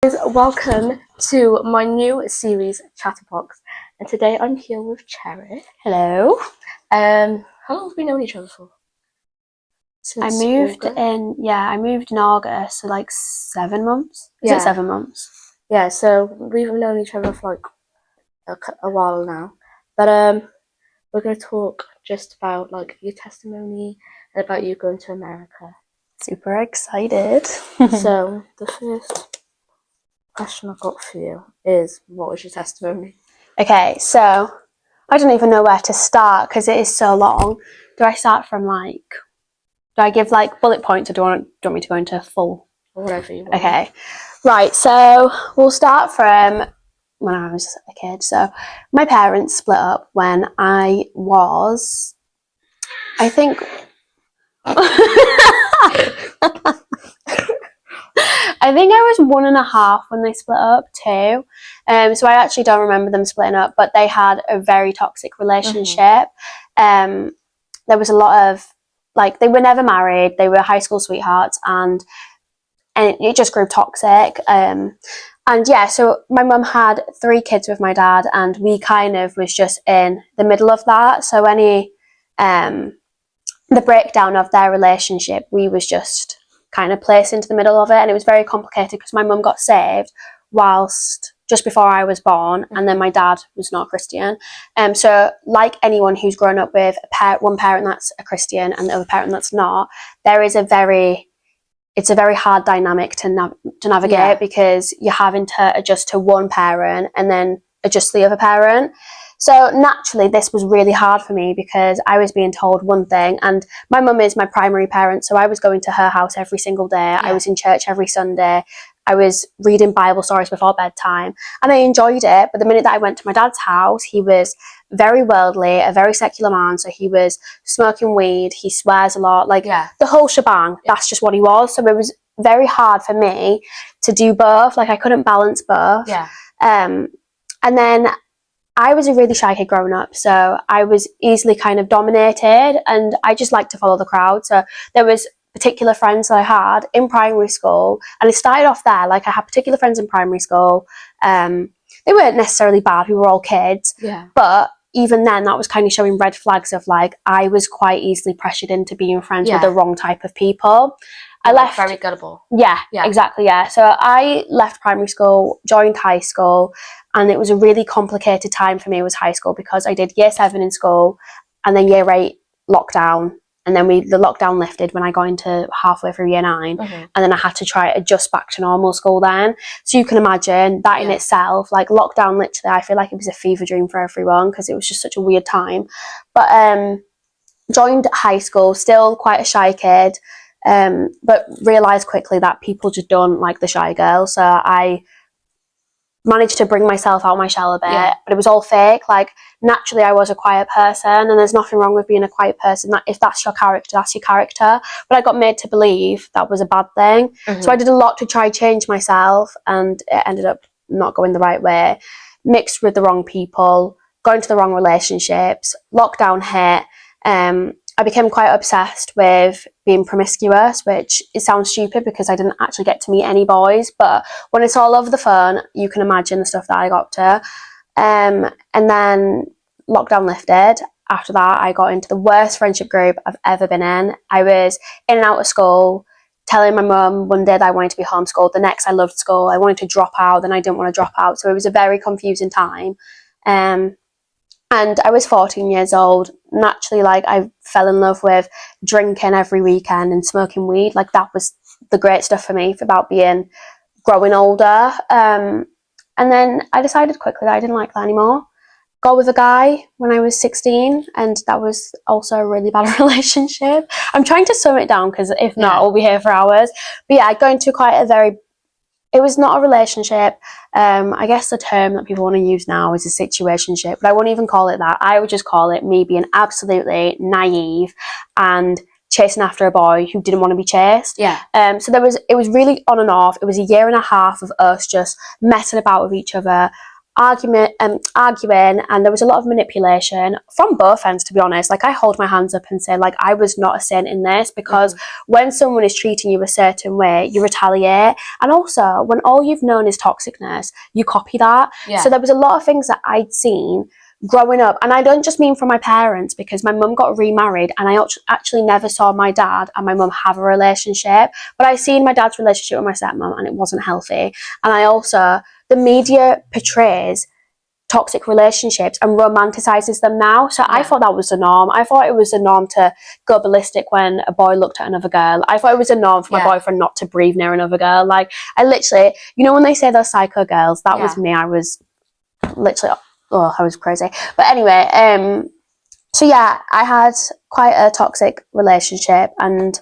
Welcome to my new series, Chatterbox, and today I'm here with Cherish. Hello. How long have we known each other for? I moved in August, so like 7 months. Is it 7 months? Yeah, so we've known each other for like a while now. But we're going to talk just about like your testimony and about you going to America. Super excited. So the first question I've got for you is, what was your testimony? Okay, so I don't even know where to start because it is so long. Do I start from do I give like bullet points, or do you want me to go into full? Or whatever you want. Okay, right, so we'll start from when I was a kid. So my parents split up when I was, I think... I think I was 1.5 when they split up too. So I actually don't remember them splitting up, but they had a very toxic relationship. There was a lot of, like, they were never married, they were high school sweethearts, and it just grew toxic. And yeah, so my mum had 3 kids with my dad, and we kind of was just in the middle of that. So the breakdown of their relationship, we was just kind of placed into the middle of it, and it was very complicated because my mum got saved whilst just before I was born, and then my dad was not Christian. So like anyone who's grown up with one parent that's a Christian and the other parent that's not, it's a very hard dynamic to navigate, because you're having to adjust to one parent and then adjust to the other parent. So naturally, this was really hard for me because I was being told one thing, and my mum is my primary parent, so I was going to her house every single day. I was in church every Sunday. I was reading Bible stories before bedtime, and I enjoyed it. But the minute that I went to my dad's house, he was very worldly, a very secular man. So he was smoking weed, he swears a lot, the whole shebang. That's just what he was. So it was very hard for me to do both. Like, I couldn't balance both. And then I was a really shy kid growing up, so I was easily kind of dominated, and I just liked to follow the crowd. So there was particular friends that I had in primary school, and it started off there. Like, I had particular friends in primary school. They weren't necessarily bad, we were all kids, but even then that was kind of showing red flags of, like, I was quite easily pressured into being friends with the wrong type of people. I left very gullible. Yeah, exactly. So I left primary school, joined high school, and it was a really complicated time for me. It was high school because I did year 7 in school, and then year 8 lockdown, and then the lockdown lifted when I got into halfway through year 9, and then I had to try to adjust back to normal school then. So you can imagine that in itself, like, lockdown, literally, I feel like it was a fever dream for everyone because it was just such a weird time. But joined high school, still quite a shy kid. But realised quickly that people just don't like the shy girl. So I managed to bring myself out of my shell a bit, but it was all fake. Like, naturally, I was a quiet person, and there's nothing wrong with being a quiet person. That if that's your character, that's your character. But I got made to believe that was a bad thing. So I did a lot to try to change myself, and it ended up not going the right way. Mixed with the wrong people, going to the wrong relationships, lockdown hit. I became quite obsessed with being promiscuous, which it sounds stupid because I didn't actually get to meet any boys, but when it's all over the phone, you can imagine the stuff that I got to. And then lockdown lifted. After that, I got into the worst friendship group I've ever been in. I was in and out of school, telling my mum one day that I wanted to be homeschooled, the next I loved school, I wanted to drop out, then I didn't want to drop out. So it was a very confusing time. And I was 14 years old. Naturally, like, I fell in love with drinking every weekend and smoking weed. Like, that was the great stuff for me about growing older. And then I decided quickly that I didn't like that anymore. Got with a guy when I was 16, and that was also a really bad relationship. I'm trying to sum it down because if not, we'll be here for hours. But yeah, I got into it was not a relationship. I guess the term that people want to use now is a situationship, but I won't even call it that. I would just call it me being absolutely naive and chasing after a boy who didn't want to be chased. So it was really on and off. It was a 1.5 years of us just messing about with each other. arguing, and there was a lot of manipulation from both ends, to be honest. Like, I hold my hands up and say, like, I was not a saint in this, because when someone is treating you a certain way, you retaliate. And also, when all you've known is toxicness, you copy that. So there was a lot of things that I'd seen growing up, and I don't just mean from my parents, because my mum got remarried and I actually never saw my dad and my mum have a relationship, but I seen my dad's relationship with my stepmom and it wasn't healthy. And I also, the media portrays toxic relationships and romanticizes them now. So I thought that was the norm. I thought it was the norm to go ballistic when a boy looked at another girl. I thought it was a norm for my boyfriend not to breathe near another girl. Like, I literally, you know, when they say those psycho girls, that was me. I was literally, I was crazy. But anyway, so yeah, I had quite a toxic relationship, and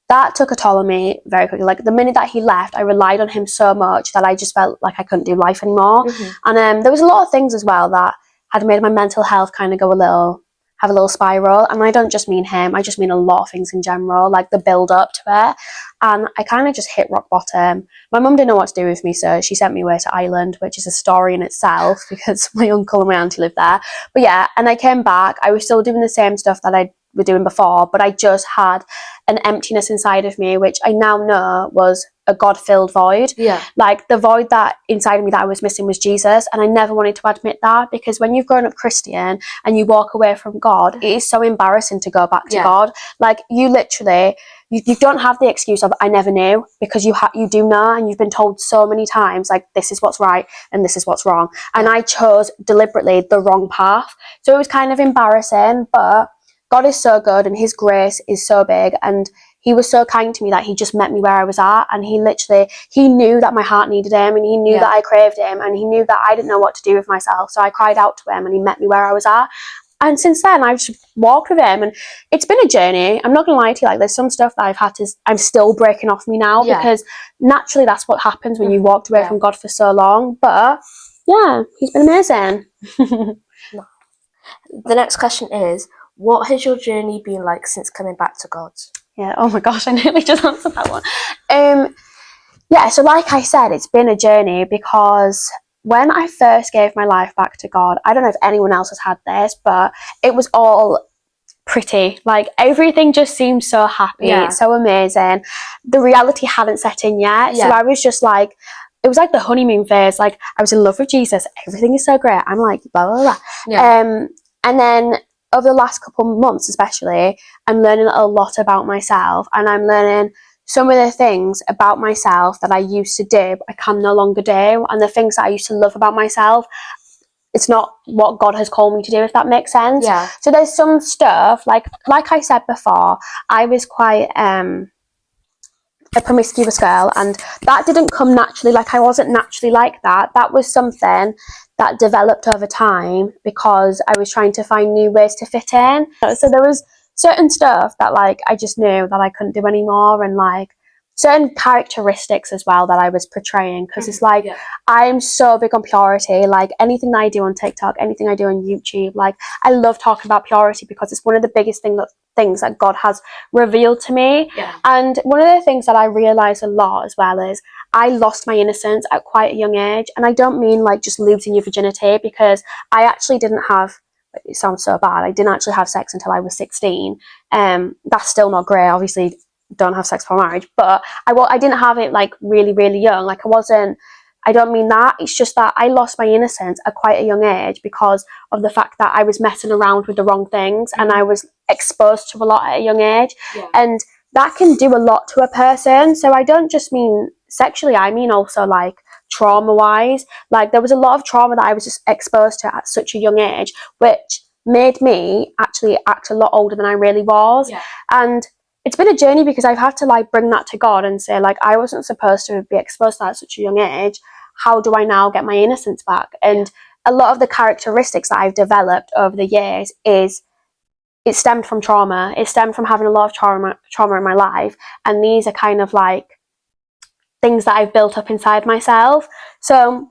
that took a toll on me very quickly. Like, the minute that he left, I relied on him so much that I just felt like I couldn't do life anymore. And there was a lot of things as well that had made my mental health kind of have a little spiral. And I don't just mean him, I just mean a lot of things in general, like the build up to it. And I kind of just hit rock bottom. My mum didn't know what to do with me, so she sent me away to Ireland, which is a story in itself, because my uncle and my auntie lived there. But yeah, and I came back, I was still doing the same stuff that I were doing before, but I just had an emptiness inside of me, which I now know was a God-filled void. Like, the void that inside of me that I was missing was Jesus, and I never wanted to admit that, because when you've grown up Christian and you walk away from God, it is so embarrassing to go back to God. Like, you literally, you don't have the excuse of I never knew, because you do know, and you've been told so many times, like, this is what's right and this is what's wrong. And I chose deliberately the wrong path, so it was kind of embarrassing. But God is so good, and his grace is so big, and he was so kind to me that he just met me where I was at. And he knew that my heart needed him, and he knew that I craved him, and he knew that I didn't know what to do with myself. So I cried out to him, and he met me where I was at. And since then, I've just walked with him, and it's been a journey. I'm not gonna lie to you, like, there's some stuff that I'm still breaking off me now, because naturally that's what happens when you walked away from God for so long. But yeah, he's been amazing. The next question is, what has your journey been like since coming back to God? Yeah, oh my gosh, I nearly just answered that one. Yeah, so like I said, it's been a journey, because when I first gave my life back to God, I don't know if anyone else has had this, but it was all pretty. Like, everything just seemed so happy, so amazing. The reality hadn't set in yet, so I was just like, it was like the honeymoon phase. Like, I was in love with Jesus, everything is so great, I'm like blah blah blah. And then over the last couple of months especially, I'm learning a lot about myself, and I'm learning some of the things about myself that I used to do I can no longer do, and the things that I used to love about myself, it's not what God has called me to do, if that makes sense. So there's some stuff, like I said before, I was quite a promiscuous girl, and that didn't come naturally. Like, I wasn't naturally like that. That was something that developed over time, because I was trying to find new ways to fit in. So there was certain stuff that, like, I just knew that I couldn't do anymore, and like certain characteristics as well that I was portraying, because it's like, I'm so big on purity. Like, anything that I do on TikTok, anything I do on YouTube, like, I love talking about purity, because it's one of the biggest things that God has revealed to me. And one of the things that I realized a lot as well is I lost my innocence at quite a young age. And I don't mean like just losing your virginity, because I actually didn't have, it sounds so bad, I didn't actually have sex until I was 16. That's still not great, obviously don't have sex before marriage, but I didn't have it like really, really young. Like, I don't mean that, it's just that I lost my innocence at quite a young age because of the fact that I was messing around with the wrong things, and I was exposed to a lot at a young age. And that can do a lot to a person. So I don't just mean sexually, I mean also like trauma wise. Like, there was a lot of trauma that I was just exposed to at such a young age, which made me actually act a lot older than I really was. And it's been a journey, because I've had to like bring that to God and say, like, I wasn't supposed to be exposed to that at such a young age. How do I now get my innocence back? And a lot of the characteristics that I've developed over the years it stemmed from trauma. It stemmed from having a lot of trauma in my life. And these are kind of like things that I've built up inside myself. So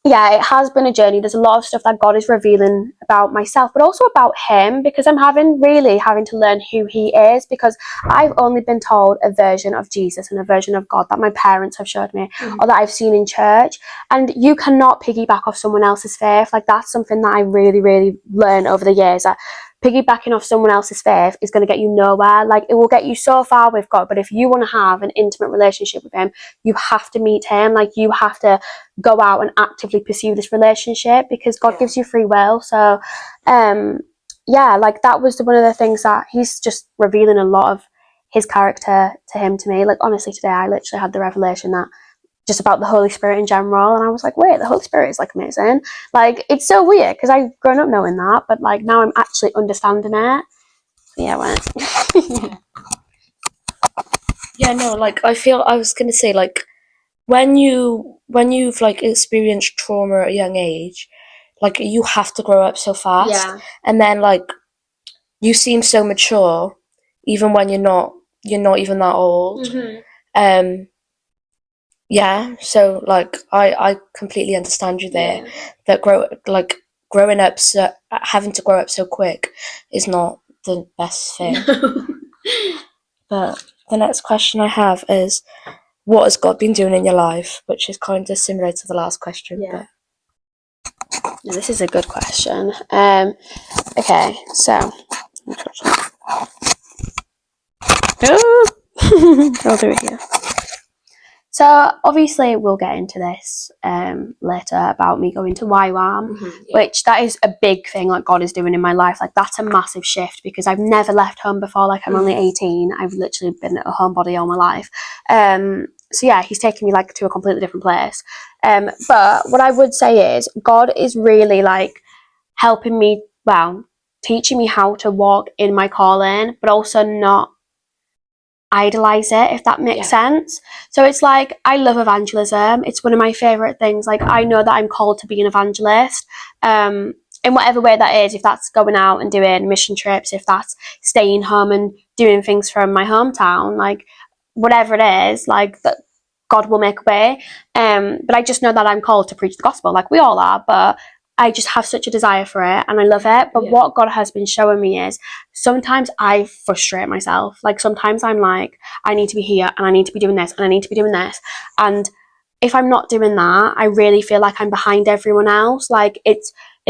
yeah, it has been a journey. There's a lot of stuff that God is revealing about myself, but also about him, because I'm having to learn who he is, because I've only been told a version of Jesus and a version of God that my parents have showed me or that I've seen in church. And you cannot piggyback off someone else's faith. Like, that's something that I really, really learned over the years, that piggybacking off someone else's faith is going to get you nowhere. Like, it will get you so far with God, but if you want to have an intimate relationship with him, you have to meet him. Like, you have to go out and actively pursue this relationship, because God gives you free will. So yeah, like, that was one of the things that he's just revealing a lot of his character to me. Like, honestly, today I literally had the revelation that just about the Holy Spirit in general, and I was like, wait, the Holy Spirit is like amazing. Like, it's so weird because I've grown up knowing that, but like now I'm actually understanding it. So yeah, well. Yeah, no, like, I was gonna say, like, when you've like experienced trauma at a young age, like, you have to grow up so fast. Yeah. And then, like, you seem so mature even when you're not even that old. Yeah, so like, I completely understand you there. That growing up, so having to grow up so quick is not the best thing. But the next question I have is, what has God been doing in your life? Which is kind of similar to the last question. Yeah. But No, this is a good question. Okay, so I'll do it here. So obviously we'll get into this later about me going to ywam, which that is a big thing like God is doing in my life. Like, that's a massive shift, because I've never left home before. Like, I'm only 18. I've literally been a homebody all my life. So yeah, he's taking me like to a completely different place. But what I would say is God is really like helping me, well, teaching me how to walk in my calling, but also not idolize it, if that makes sense. So it's like, I love evangelism. It's one of my favorite things. Like, I know that I'm called to be an evangelist, in whatever way that is. If that's going out and doing mission trips, if that's staying home and doing things from my hometown, like, whatever it is, like, that God will make a way. But I just know that I'm called to preach the gospel, like we all are, but I just have such a desire for it and I love it. But what God has been showing me is, sometimes I frustrate myself. Like, sometimes I'm like, I need to be here and I need to be doing this and I need to be doing this. And if I'm not doing that, I really feel like I'm behind everyone else. Like, it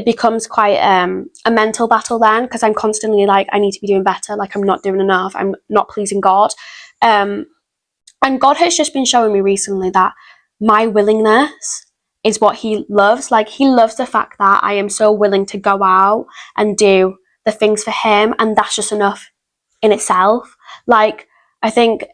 becomes quite a mental battle then, because I'm constantly like, I need to be doing better. Like, I'm not doing enough. I'm not pleasing God. And God has just been showing me recently that my willingness is what he loves. Like, he loves the fact that I am so willing to go out and do the things for him, and that's just enough in itself. Like, I think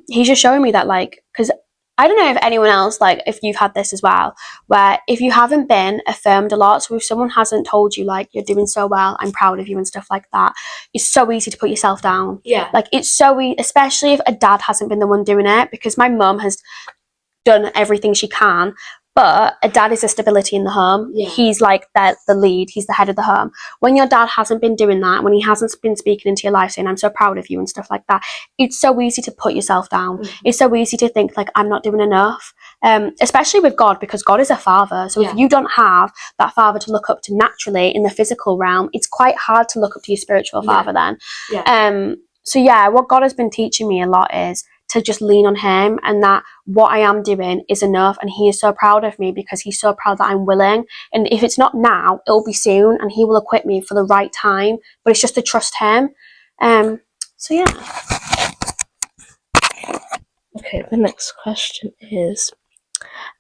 he's just showing me that, like, because I don't know if anyone else, like, if you've had this as well, where if you haven't been affirmed a lot, so if someone hasn't told you, like, you're doing so well, I'm proud of you and stuff like that, it's so easy to put yourself down. yeah, Like, it's so especially if a dad hasn't been the one doing it, because my mum has done everything she can, but a dad is a stability in the home. He's like the lead, he's the head of the home. When your dad hasn't been doing that, when he hasn't been speaking into your life saying, I'm so proud of you and stuff like that, it's so easy to put yourself down. It's so easy to think like, I'm not doing enough, especially with God, because God is a father. So if you don't have that father to look up to naturally in the physical realm, it's quite hard to look up to your spiritual father then. So yeah, what God has been teaching me a lot is to just lean on him, and that what I am doing is enough, and he is so proud of me because he's so proud that I'm willing. And if it's not now, it'll be soon, and he will equip me for the right time, but it's just to trust him. So yeah. Okay, the next question is,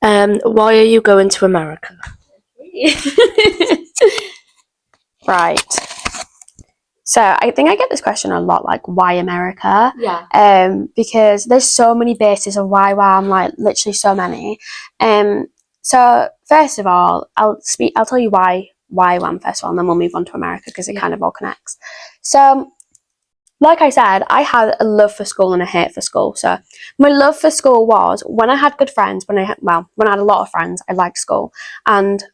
why are you going to America? Right. So I think I get this question a lot, like, why America? Yeah. Because there's so many bases of why I'm, like, literally so many. So first of all, I'll tell you why I'm first of all, and then we'll move on to America, because it kind of all connects. So, like I said, I had a love for school and a hate for school. So my love for school was when I had good friends, when I had a lot of friends, I liked school. And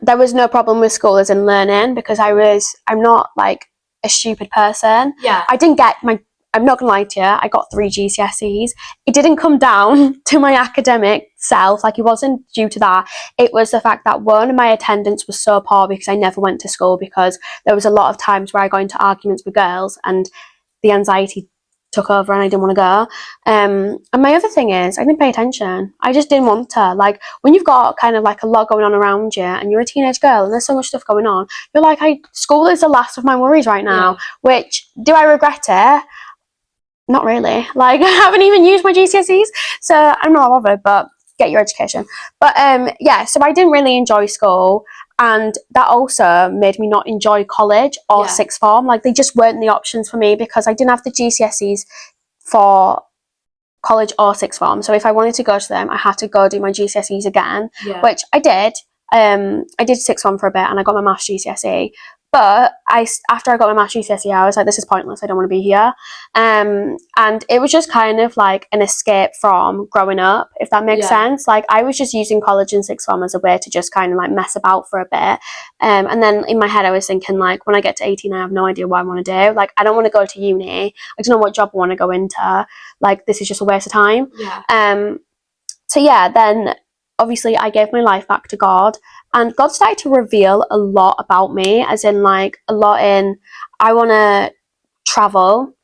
there was no problem with school as in learning, because I'm not like a stupid person. Yeah. I didn't get my I'm not gonna lie to you, I got 3 GCSEs. It didn't come down to my academic self, like it wasn't due to that. It was the fact that one, my attendance was so poor because I never went to school, because there was a lot of times where I got into arguments with girls and the anxiety took over and I didn't want to go. And my other thing is, I didn't pay attention. I just didn't want to. Like, when you've got kind of like a lot going on around you and you're a teenage girl and there's so much stuff going on, you're like, school is the last of my worries right now. Which, do I regret it? Not really. Like, I haven't even used my GCSEs, so I'm not bothered, but get your education. But yeah, so I didn't really enjoy school, and that also made me not enjoy college or sixth form. Like, they just weren't the options for me because I didn't have the GCSEs for college or sixth form. So if I wanted to go to them, I had to go do my GCSEs again, which I did. I did sixth form for a bit and I got my maths GCSE. But after I got my maths GCSE, I was like, this is pointless. I don't want to be here. And it was just kind of like an escape from growing up, if that makes sense. Like, I was just using college and sixth form as a way to just kind of like mess about for a bit. And then in my head, I was thinking, like, when I get to 18, I have no idea what I want to do. Like, I don't want to go to uni. I don't know what job I want to go into. Like, this is just a waste of time. So yeah, then obviously I gave my life back to God. And God started to reveal a lot about me, as in like a lot in, I want to travel,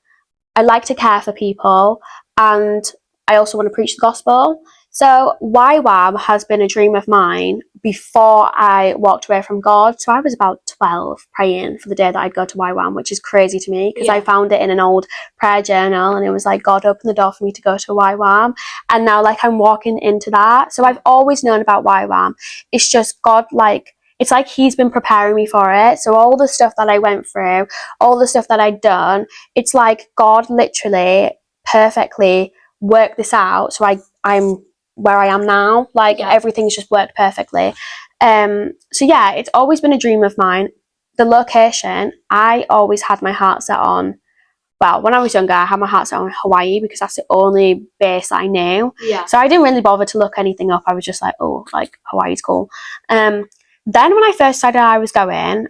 I like to care for people, and I also want to preach the gospel. So ywam has been a dream of mine before I walked away from God. So I was about 12 praying for the day that I'd go to ywam, which is crazy to me because I found it in an old prayer journal and it was like, God opened the door for me to go to ywam. And now like I'm walking into that. So I've always known about ywam. It's just God, like, it's like he's been preparing me for it. So all the stuff that I went through, all the stuff that I'd done, it's like God literally perfectly worked this out. So I'm where I am now. Like everything's just worked perfectly. So yeah, it's always been a dream of mine. The location, I always had my heart set on. Well, when I was younger, I had my heart set on Hawaii because that's the only base I knew. So I didn't really bother to look anything up. I was just like, oh, like Hawaii's cool. Then when I first decided I was going,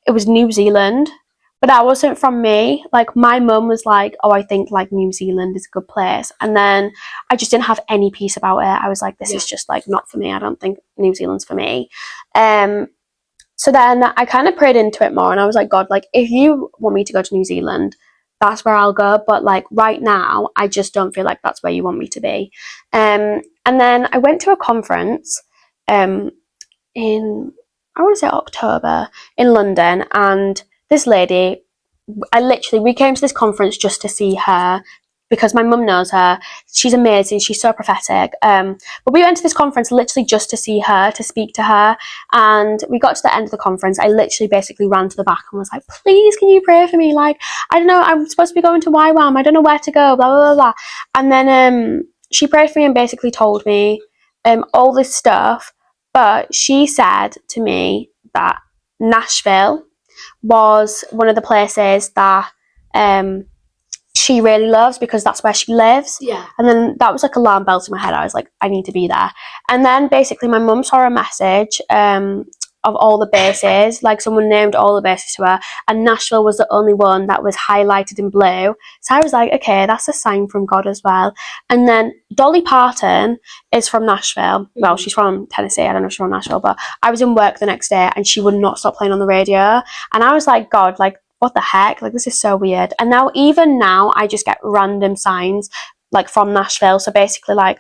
it was New Zealand. But that wasn't from me. Like, my mum was like, oh, I think like New Zealand is a good place. And then I just didn't have any peace about it. I was like, this is just like not for me. I don't think New Zealand's for me. So then I kind of prayed into it more and I was like, God, like, if you want me to go to New Zealand, that's where I'll go. But like right now, I just don't feel like that's where you want me to be. And then I went to a conference in, I want to say October, in London, and this lady, we came to this conference just to see her because my mum knows her. She's amazing. She's so prophetic. But we went to this conference literally just to see her, to speak to her. And we got to the end of the conference. I literally basically ran to the back and was like, please, can you pray for me? Like, I don't know, I'm supposed to be going to ywam. I don't know where to go, blah, blah, blah, blah. And then she prayed for me and basically told me all this stuff. But she said to me that Nashville was one of the places that she really loves because that's where she lives. And then that was like alarm bells in my head. I was like, I need to be there. And then basically my mum saw a message of all the bases, like someone named all the bases to her, and Nashville was the only one that was highlighted in blue. So I was like, okay, that's a sign from God as well. And then Dolly Parton is from Nashville. Well, she's from Tennessee. I don't know if she's from Nashville, but I was in work the next day and she would not stop playing on the radio. And I was like, God, like, what the heck? Like, this is so weird. And even now, I just get random signs, like, from Nashville. So basically, like,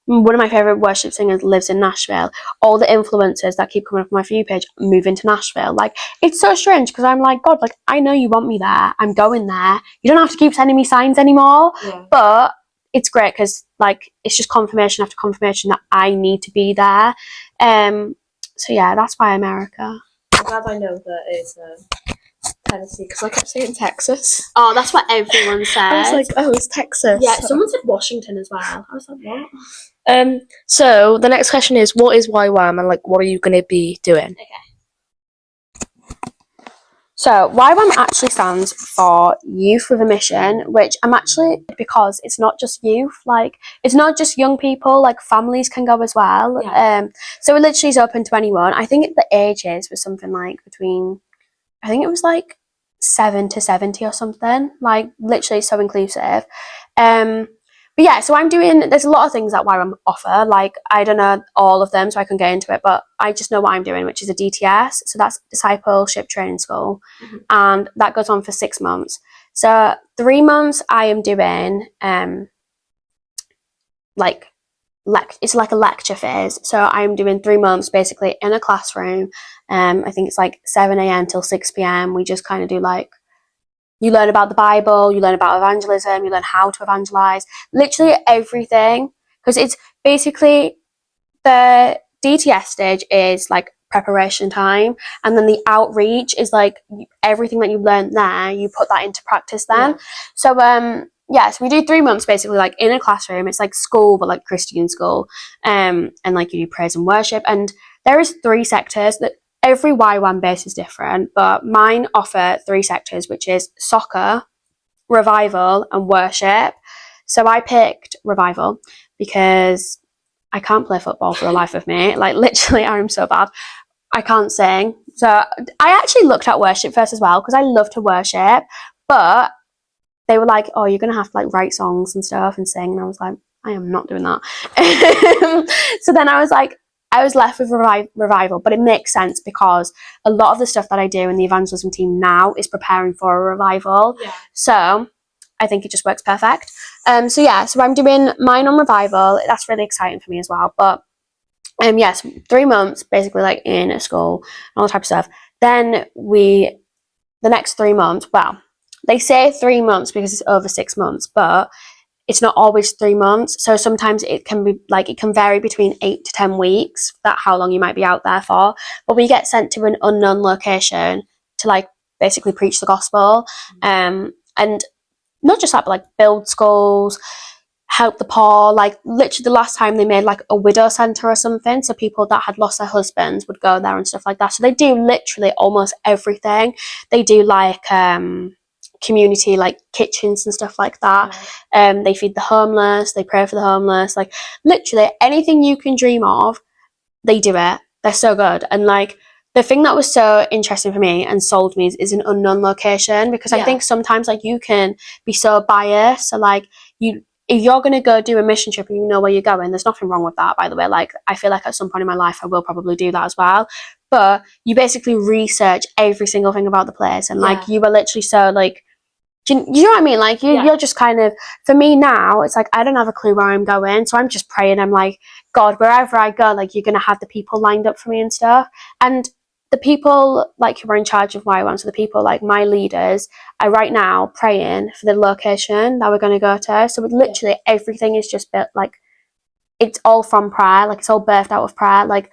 one of my favourite worship singers lives in Nashville. All the influencers that keep coming up on my For You page move into Nashville. Like, it's so strange because I'm like, God, like, I know you want me there. I'm going there. You don't have to keep sending me signs anymore. But it's great because, like, it's just confirmation after confirmation that I need to be there. So, yeah, that's why America. I'm glad I know that it's Tennessee because I kept saying Texas. Oh, that's what everyone says. I was like, oh, it's Texas. Yeah, someone said Washington as well. I was like, what? So the next question is, what is ywam and like what are you going to be doing? Okay. So ywam actually stands for Youth with a Mission, which I'm actually, because it's not just youth, like it's not just young people, like families can go as well. So it literally is open to anyone. I think the ages was something like between, I think it was like 7 to 70 or something, like literally so inclusive. But yeah, so there's a lot of things that ywam offer, like I don't know all of them so I can get into it, but I just know what I'm doing, which is a DTS, so that's Discipleship Training School, and that goes on for 6 months. So 3 months I am doing like it's like a lecture phase, so I'm doing 3 months basically in a classroom. I think it's like 7 a.m. till 6 p.m. We just kind of do like, you learn about the Bible, you learn about evangelism, you learn how to evangelize, literally everything. Because it's basically, the DTS stage is like preparation time, and then the outreach is like everything that you learned there, you put that into practice then. Yeah. So so we do 3 months basically like in a classroom. It's like school, but like Christian school, and like you do praise and worship, and there is 3 sectors that every ywam base is different, but mine offer 3 sectors, which is soccer, revival, and worship. So I picked revival because I can't play football for the life of me. Like literally, I'm so bad. I can't sing. So I actually looked at worship first as well because I love to worship, but they were like, "Oh, you're gonna have to like write songs and stuff and sing," and I was like, "I am not doing that." So then I was left with revival, but it makes sense because a lot of the stuff that I do in the evangelism team now is preparing for a revival. Yeah. So I think it just works perfect. So I'm doing mine on revival. That's really exciting for me as well. But yes, 3 months basically like in a school and all that type of stuff. Then the next 3 months, well, they say 3 months because it's over 6 months, but it's not always 3 months. So sometimes it can vary between 8 to 10 weeks, that how long you might be out there for. But we get sent to an unknown location to like basically preach the gospel. And not just that, but like build schools, help the poor. Like literally the last time they made like a widow centre or something, so people that had lost their husbands would go there and stuff like that. So they do literally almost everything. They do like community like kitchens and stuff like that. They feed the homeless, they pray for the homeless, like literally anything you can dream of, they do it. They're so good. And like the thing that was so interesting for me and sold me is an unknown location, because I think sometimes like you can be so biased. So like if you're going to go do a mission trip and you know where you're going, there's nothing wrong with that, by the way. Like I feel like at some point in my life I will probably do that as well, but you basically research every single thing about the place, and like you were literally so like, do you know what I mean? Like you're just kind of, for me now, it's like I don't have a clue where I'm going, so I'm just praying. I'm like, God, wherever I go, like you're going to have the people lined up for me and stuff. And the people like who are in charge of ywam, so the people like my leaders, are right now praying for the location that we're going to go to. So literally everything is just built, like it's all from prayer. Like it's all birthed out of prayer. Like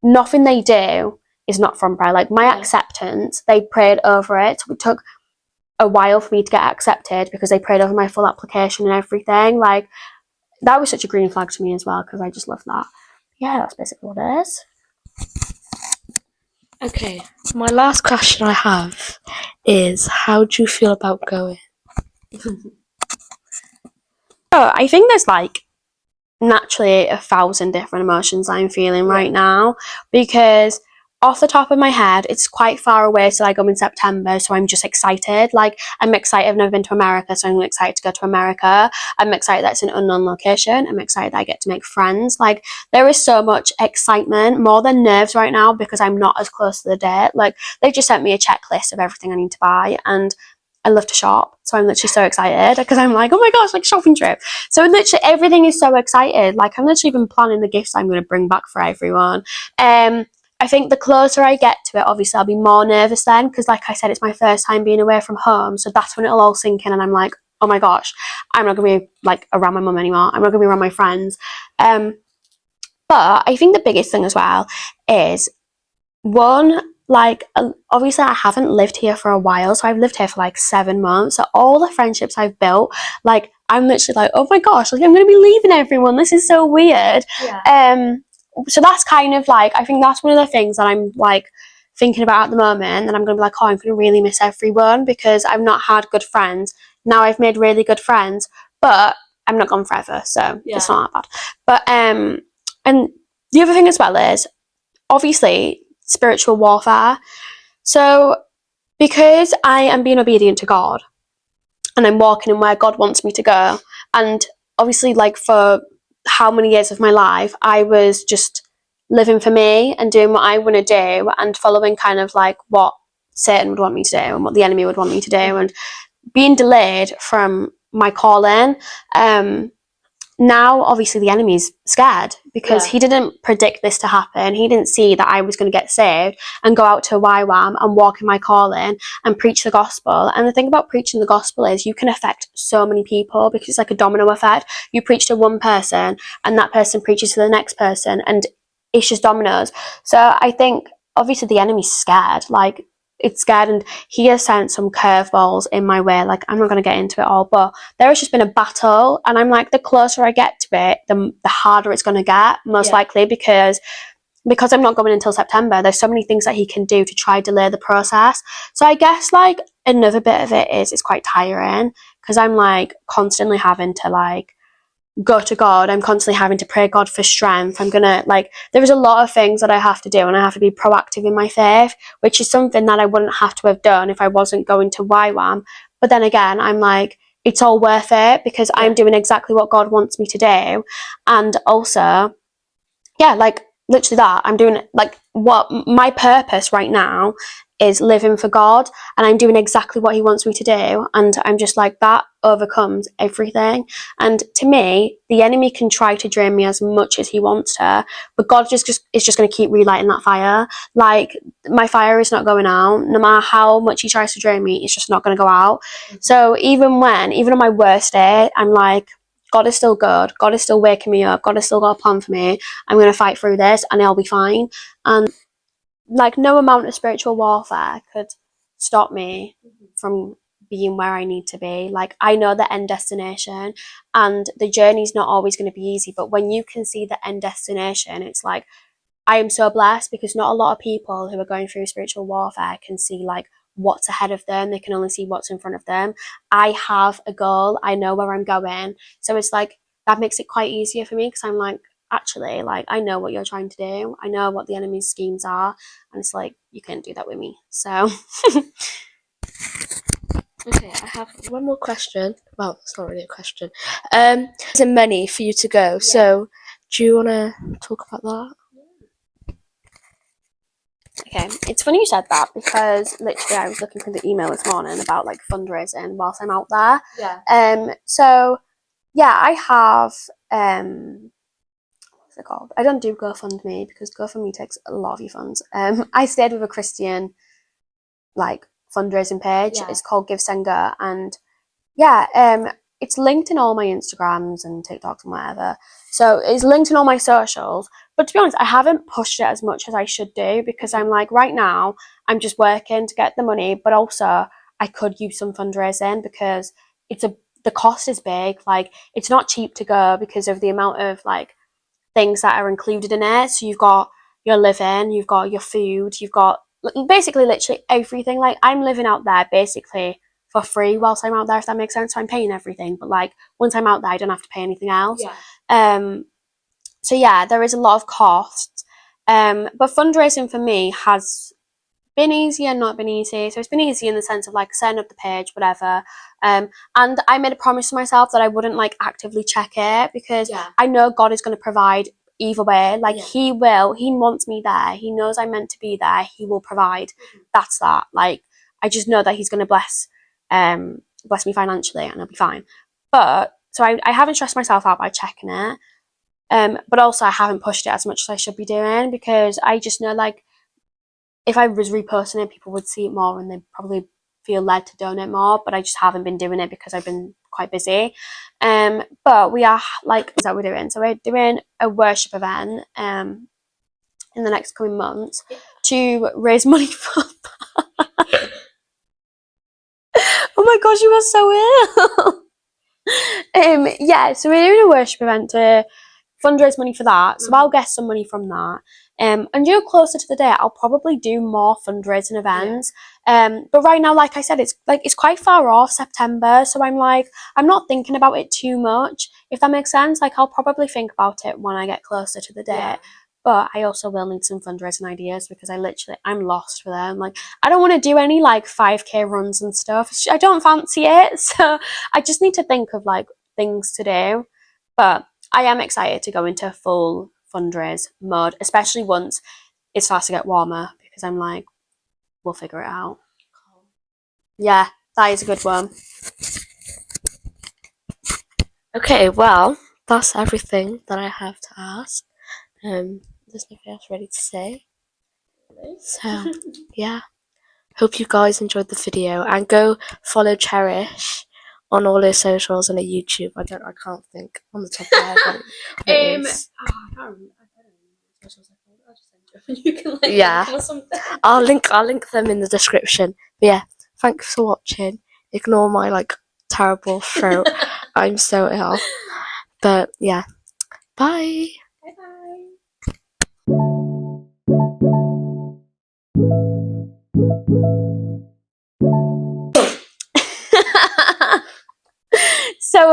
nothing they do is not from prayer. Like my acceptance, they prayed over it. So it took a while for me to get accepted because they prayed over my full application and everything. Like that was such a green flag to me as well, because I just love that. Yeah, that's basically what it is. Okay, my last question I have is, how do you feel about going? I think there's like naturally 1,000 different emotions I'm feeling right now, because off the top of my head, it's quite far away, so I go in September, so I'm just excited. Like I'm excited, I've never been to America, so I'm excited to go to America. I'm excited that it's an unknown location. I'm excited that I get to make friends. Like there is so much excitement, more than nerves right now, because I'm not as close to the date. Like they just sent me a checklist of everything I need to buy, and I love to shop, so I'm literally so excited because I'm like, oh my gosh, like shopping trip. So literally everything is so excited. Like I'm literally even planning the gifts I'm going to bring back for everyone. I think the closer I get to it, obviously I'll be more nervous then, because like I said, it's my first time being away from home, so that's when it'll all sink in, and I'm like, oh my gosh, I'm not going to be like around my mum anymore. I'm not going to be around my friends. But I think the biggest thing as well is, one, like obviously I haven't lived here for a while, so I've lived here for like 7 months. So all the friendships I've built, like I'm literally like, oh my gosh, like I'm gonna be leaving everyone, this is so weird. So that's kind of like, I think that's one of the things that I'm like thinking about at the moment, and I'm gonna be like, oh, I'm gonna really miss everyone, because I've not had good friends. Now I've made really good friends, but I'm not gone forever, so it's not that bad. But and the other thing as well is obviously spiritual warfare. So because I am being obedient to God and I'm walking in where God wants me to go, and obviously like for how many years of my life I was just living for me and doing what I want to do and following kind of like what Satan would want me to do and what the enemy would want me to do, and being delayed from my calling. Now obviously the enemy's scared because he didn't predict this to happen. He didn't see that I was going to get saved and go out to ywam and walk in my calling and preach the gospel. And the thing about preaching the gospel is you can affect so many people because it's like a domino effect. You preach to one person and that person preaches to the next person, and it's just dominoes. So I think obviously the enemy's scared, like it's scared, and he has sent some curveballs in my way. Like, I'm not going to get into it all, but there has just been a battle, and I'm like, the closer I get to it, the harder it's going to get, most likely, because I'm not going until September. There's so many things that he can do to try delay the process. So I guess like another bit of it is it's quite tiring because I'm like constantly having to like go to God. I'm constantly having to pray God for strength. I'm gonna like, there's a lot of things that I have to do, and I have to be proactive in my faith, which is something that I wouldn't have to have done if I wasn't going to ywam. But then again, I'm like, it's all worth it because I'm doing exactly what God wants me to do. And also, like literally that I'm doing, like, what my purpose right now is living for God, and I'm doing exactly what he wants me to do, and I'm just like, that overcomes everything. And to me, the enemy can try to drain me as much as he wants to, but God is just going to keep relighting that fire. Like, my fire is not going out. No matter how much he tries to drain me, it's just not going to go out. So even on my worst day, I'm like, God is still good. God is still waking me up. God has still got a plan for me. I'm going to fight through this and I'll be fine. And like, no amount of spiritual warfare could stop me from being where I need to be. Like, I know the end destination, and the journey's not always going to be easy, but when you can see the end destination, it's like, I am so blessed because not a lot of people who are going through spiritual warfare can see like what's ahead of them. They can only see what's in front of them. I have a goal. I know where I'm going. So it's like, that makes it quite easier for me because I'm like, actually, like, I know what you're trying to do. I know what the enemy's schemes are. And it's like, you can't do that with me. So. Okay, I have one more question. Well, it's not really a question. There's money for you to go. So do you want to talk about that? Okay, it's funny you said that because literally I was looking through the email this morning about like fundraising whilst I'm out there. So yeah, I have what's it called? I don't do GoFundMe because GoFundMe takes a lot of your funds. I stayed with a Christian like fundraising page. It's called Give Send Go, and it's linked in all my Instagrams and TikToks and whatever. So it's linked in all my socials. But to be honest, I haven't pushed it as much as I should do because I'm like, right now, I'm just working to get the money, but also I could use some fundraising because the cost is big. Like, it's not cheap to go because of the amount of like things that are included in it. So you've got your living, you've got your food, you've got basically literally everything. Like, I'm living out there basically for free whilst I'm out there, if that makes sense. So I'm paying everything, but like once I'm out there, I don't have to pay anything else. So yeah, there is a lot of costs. But fundraising for me has been easy and not been easy. So it's been easy in the sense of like setting up the page, whatever. And I made a promise to myself that I wouldn't like actively check it because I know God is going to provide either way. Like, he will, he wants me there. He knows I'm meant to be there. He will provide. That's that. Like, I just know that he's going to bless me financially and I'll be fine. But so I haven't stressed myself out by checking it. But also I haven't pushed it as much as I should be doing because I just know, like, if I was reposting it, people would see it more and they'd probably feel led to donate more, but I just haven't been doing it because I've been quite busy. But we are, like, that we're doing. So we're doing a worship event in the next coming months to raise money for oh my gosh, you are so ill. So we're doing a worship event to fundraise money for that. So I'll get some money from that. And closer to the day, I'll probably do more fundraising events. But right now, like I said, it's quite far off September. So I'm like, I'm not thinking about it too much, if that makes sense. Like, I'll probably think about it when I get closer to the date. but I also will need some fundraising ideas because I'm lost for them. Like, I don't want to do any like 5k runs and stuff. I don't fancy it, so I just need to think of like things to do. But I am excited to go into full fundraise mode, especially once it starts to get warmer, because I'm like, we'll figure it out. Yeah, that is a good one. Okay, well, that's everything that I have to ask. There's nothing else ready to say. So, yeah. Hope you guys enjoyed the video, and go follow Cherish on all her socials and her YouTube. I can't think on the top of my head what it is. I don't remember. I'll just send you. You can like Yeah. link them or something. I'll link them in the description. But yeah, thanks for watching. Ignore my like terrible throat. I'm so ill. But yeah, bye. So